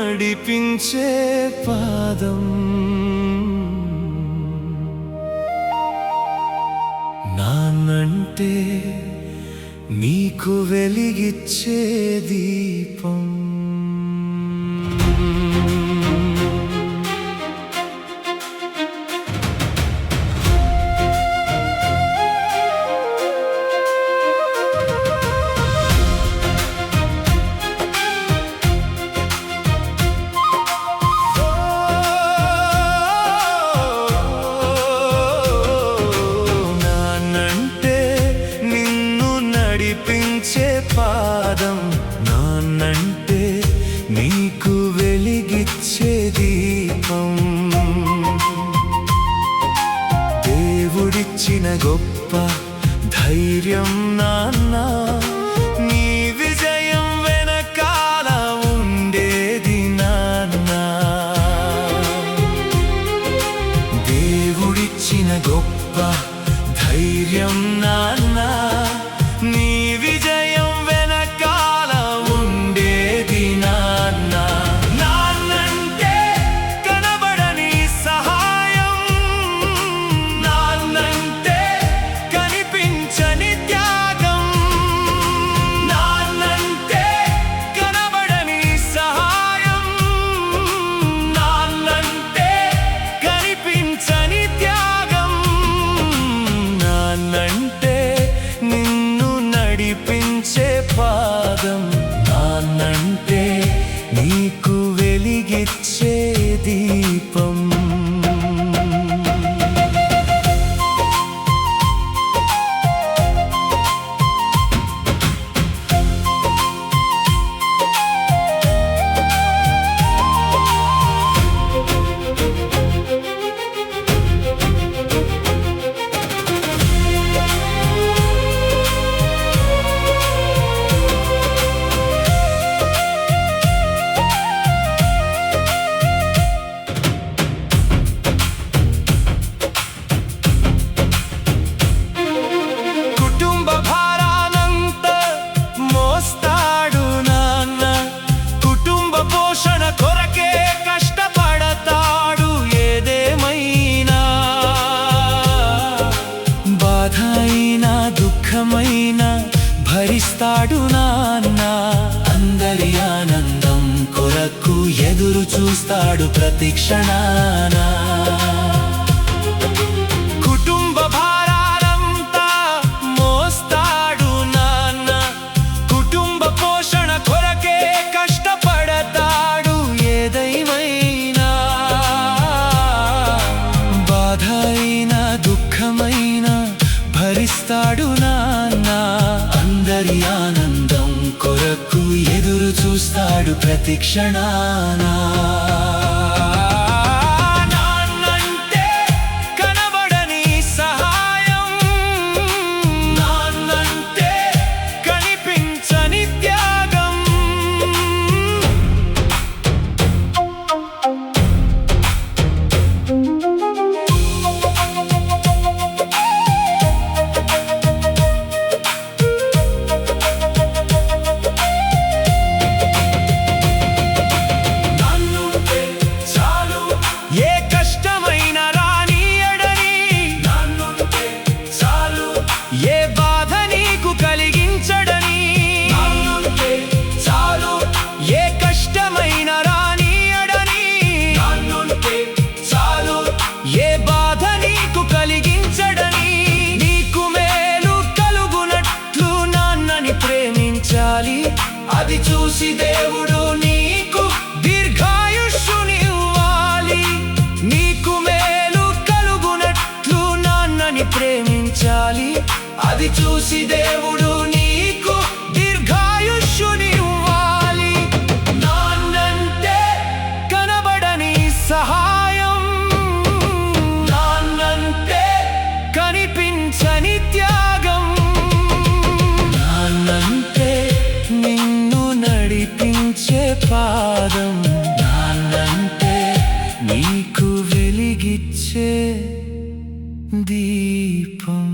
నడిపించే పాదం నాన్నంటే నీకు వెలిగిచ్చే దీపం నడిపించే పాదం నాన్నంటే నీకు వెలిగిచ్చే దీపం దేవుడిచ్చిన గొప్ప ధైర్యం నాన్న నీ విజయం వెనకాల ఉండేది నాన్న దేవుడిచ్చిన గొప్ప ధైర్యం నాన్న నీ విజయం వెనకాల ఉండేది నాన్న నాన్నంటే కనబడని సహాయం నాన్నంటే కనిపించని త్యాగం నాన్నంటే కనబడని సహాయం నాన్నంటే కనిపించని త్యాగం నాన్నంటే నడిపించే పాదం నాన్నంటే నీకు వెలిగిచ్చే దీపం దుఃఖమైనా భరిస్తాడు నాన్న అందరి ఆనందం కొరకు ఎదురు చూస్తాడు ప్రతి క్షణాన కుటుంబ భారాలంతా మోస్తాడు నాన్న కుటుంబ పోషణ కొరకే కష్టపడతాడు ఏదైనా బాధ అయినా దుఃఖమైనా భరిస్తాడు నాన్న అందరి ఆనందం కొరకు ఎదురు చూస్తాడు ప్రతి క్షణాన నాన్నంటే కనబడని సహాయం నాన్నంటే కనిపించని త్యాగం అది చూసి దేవుడు నీకు దీర్ఘాయుష్షునివ్వాలి నీకు మేలు కలుగునట్లు నాన్నని ప్రేమించాలి అది చూసి దేవుడు నీకు దీర్ఘాయుష్షునివ్వాలి నాన్నంటే కనబడని సహాయం నాన్నంటే కనిపించని త్యాగం నాన్నంటే నిన్ను నడిపించే పాదం నాన్నంటే నీకు వెలిగిచ్చే దీపం